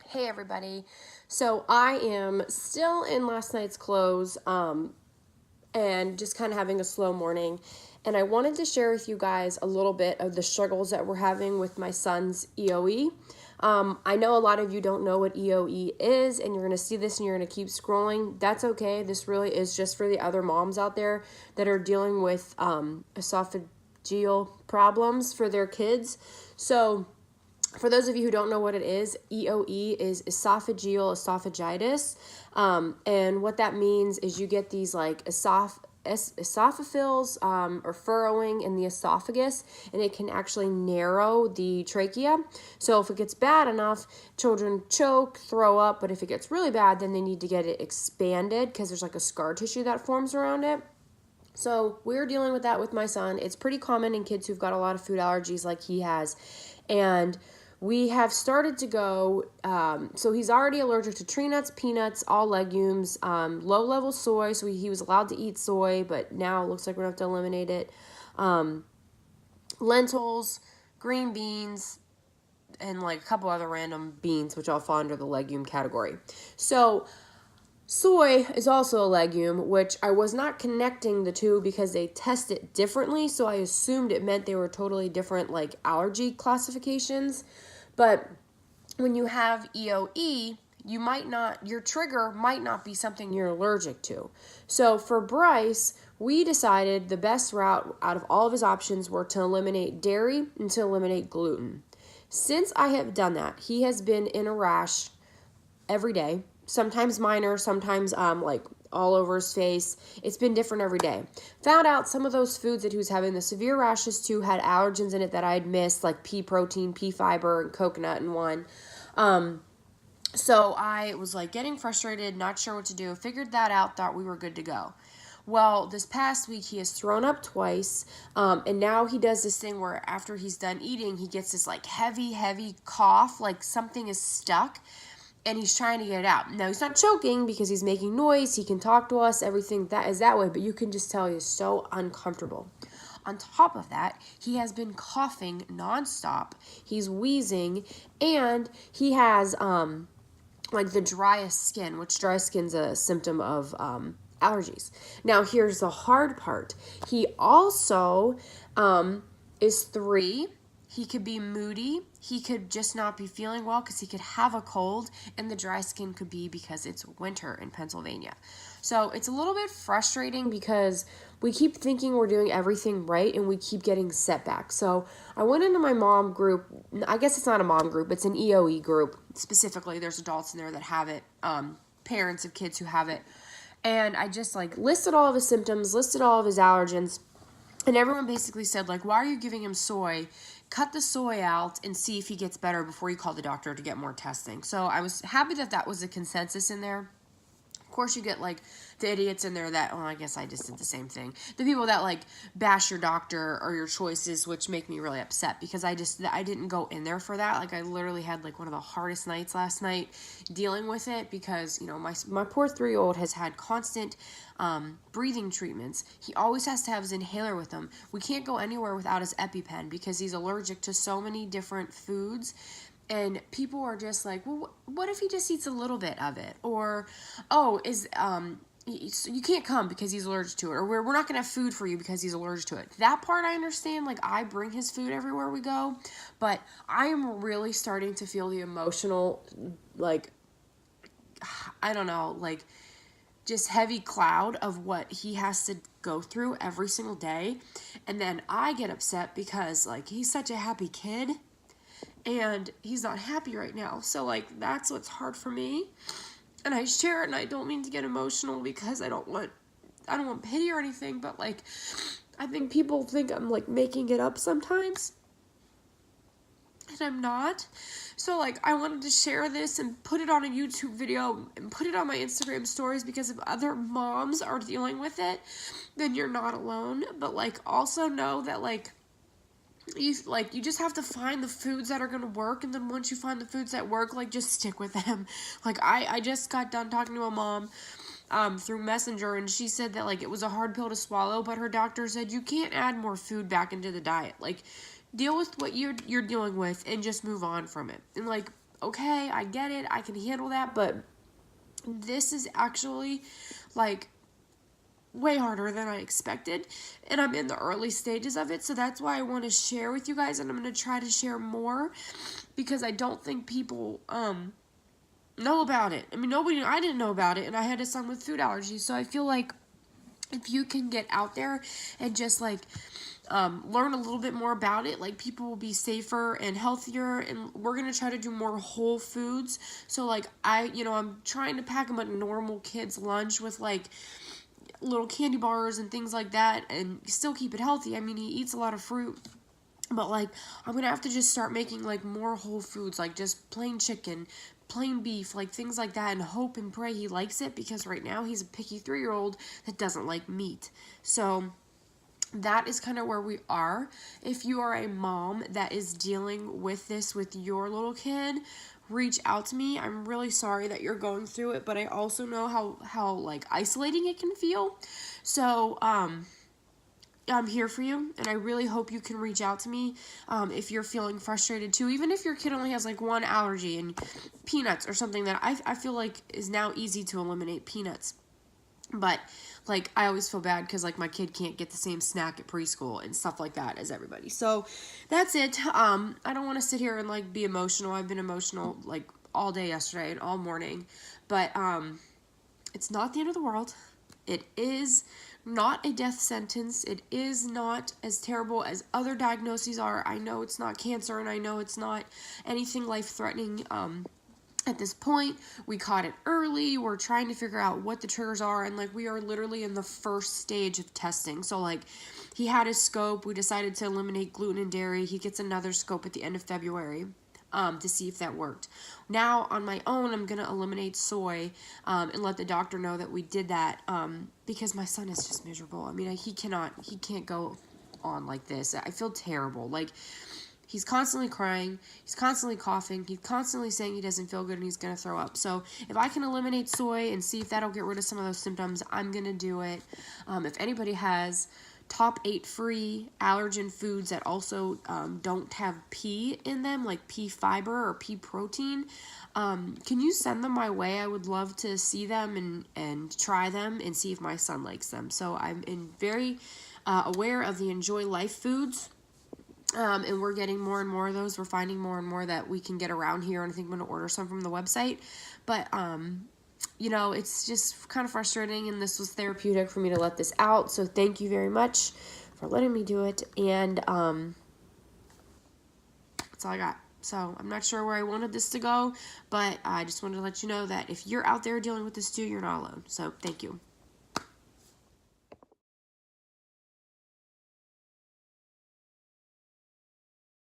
Hey everybody. So I am still in last night's clothes and just kind of having a slow morning. And I wanted to share with you guys a little bit of the struggles that we're having with my son's EOE. I know a lot of you don't know what EOE is, and you're going to see this and you're going to keep scrolling. That's okay. This really is just for the other moms out there that are dealing with esophageal problems for their kids. So for those of you who don't know what it is, EOE is esophageal esophagitis. And what that means is you get these like esophaphils or furrowing in the esophagus, and it can actually narrow the trachea. So if it gets bad enough, children choke, throw up, but if it gets really bad, then they need to get it expanded because there's like a scar tissue that forms around it. So we're dealing with that with my son. It's pretty common in kids who've got a lot of food allergies like he has. And we have started to go, so he's already allergic to tree nuts, peanuts, all legumes, low-level soy, so he was allowed to eat soy, but now it looks like we're going to have to eliminate it. Lentils, green beans, and like a couple other random beans, which all fall under the legume category. So soy is also a legume, which I was not connecting the two because they test it differently, so I assumed it meant they were totally different like allergy classifications. But when you have EOE, your trigger might not be something you're allergic to. So for Bryce, we decided the best route out of all of his options were to eliminate dairy and to eliminate gluten. Since I have done that, he has been in a rash every day. Sometimes minor, sometimes like all over his face. It's been different every day. Found out some of those foods that he was having the severe rashes to had allergens in it that I had missed, like pea protein, pea fiber, and coconut in one. So I was like getting frustrated, not sure what to do. Figured that out, thought we were good to go. Well, this past week he has thrown up twice, and now he does this thing where after he's done eating, he gets this like heavy cough, like something is stuck, and he's trying to get it out. Now, he's not choking because he's making noise. He can talk to us, everything that is that way, but you can just tell he's so uncomfortable. On top of that, he has been coughing nonstop. He's wheezing, and he has like the driest skin, which dry skin's a symptom of allergies. Now, here's the hard part. He also is 3. He could be moody. He could just not be feeling well because he could have a cold, and the dry skin could be because it's winter in Pennsylvania. So it's a little bit frustrating because we keep thinking we're doing everything right and we keep getting setbacks. So I went into my mom group. I guess it's not a mom group. It's an EOE group. Specifically, there's adults in there that have it, parents of kids who have it. And I just like listed all of his symptoms, listed all of his allergens. And everyone basically said, like, why are you giving him soy? Cut the soy out and see if he gets better before you call the doctor to get more testing. So I was happy that was a consensus in there. Of course, you get, like, the idiots in there that, well, I guess I just did the same thing. The people that, like, bash your doctor or your choices, which make me really upset because I didn't go in there for that. Like, I literally had, like, one of the hardest nights last night dealing with it because, you know, my poor 3-year-old has had constant breathing treatments. He always has to have his inhaler with him. We can't go anywhere without his EpiPen because he's allergic to so many different foods. And people are just like, well, what if he just eats a little bit of it? Or, oh, you can't come because he's allergic to it. Or we're not going to have food for you because he's allergic to it. That part I understand. Like, I bring his food everywhere we go. But I am really starting to feel the emotional, like, I don't know, like, just heavy cloud of what he has to go through every single day. And then I get upset because, like, he's such a happy kid. And he's not happy right now. So, like, that's what's hard for me. And I share it, and I don't mean to get emotional because I don't want pity or anything. But, like, I think people think I'm, like, making it up sometimes. And I'm not. So, like, I wanted to share this and put it on a YouTube video and put it on my Instagram stories because if other moms are dealing with it, then you're not alone. But, like, also know that, like, you just have to find the foods that are going to work, and then once you find the foods that work, like, just stick with them. Like, I just got done talking to a mom through Messenger, and she said that, like, it was a hard pill to swallow, but her doctor said you can't add more food back into the diet. Like, deal with what you're dealing with and just move on from it. And, like, okay, I get it, I can handle that, but this is actually like way harder than I expected, and I'm in the early stages of it, so that's why I want to share with you guys, and I'm going to try to share more, because I don't think people know about it. I mean, I didn't know about it, and I had a son with food allergies, so I feel like if you can get out there and just like learn a little bit more about it, like people will be safer and healthier, and we're gonna try to do more whole foods. So like I'm trying to pack him a normal kid's lunch with like little candy bars and things like that, and still keep it healthy. I mean, he eats a lot of fruit, but like I'm gonna have to just start making like more whole foods, like just plain chicken, plain beef, like things like that, and hope and pray he likes it, because right now he's a picky 3-year-old that doesn't like meat. So that is kind of where we are. If you are a mom that is dealing with this with your little kid, reach out to me. I'm really sorry that you're going through it, but I also know how like isolating it can feel. So I'm here for you, and I really hope you can reach out to me if you're feeling frustrated too, even if your kid only has like one allergy, and peanuts or something that I feel like is now easy to eliminate, peanuts. But like I always feel bad because like my kid can't get the same snack at preschool and stuff like that as everybody. So that's it. I don't want to sit here and like be emotional. I've been emotional like all day yesterday and all morning, but it's not the end of the world. It is not a death sentence. It is not as terrible as other diagnoses are. I know it's not cancer, and I know it's not anything life-threatening at this point. We caught it early. We're trying to figure out what the triggers are, and like we are literally in the first stage of testing. So like he had his scope. We decided to eliminate gluten and dairy. He gets another scope at the end of February to see if that worked. Now on my own, I'm gonna eliminate soy and let the doctor know that we did that because my son is just miserable. I mean, he can't go on like this. I feel terrible. Like, he's constantly crying, he's constantly coughing, he's constantly saying he doesn't feel good and he's gonna throw up. So if I can eliminate soy and see if that'll get rid of some of those symptoms, I'm gonna do it. If anybody has top 8 free allergen foods that also don't have pea in them, like pea fiber or pea protein, can you send them my way? I would love to see them and try them and see if my son likes them. So I'm very aware of the Enjoy Life foods. And we're getting more and more of those. We're finding more and more that we can get around here, and I think I'm going to order some from the website. But, it's just kind of frustrating, and this was therapeutic for me to let this out. So thank you very much for letting me do it, and that's all I got. So I'm not sure where I wanted this to go, but I just wanted to let you know that if you're out there dealing with this too, you're not alone. So thank you.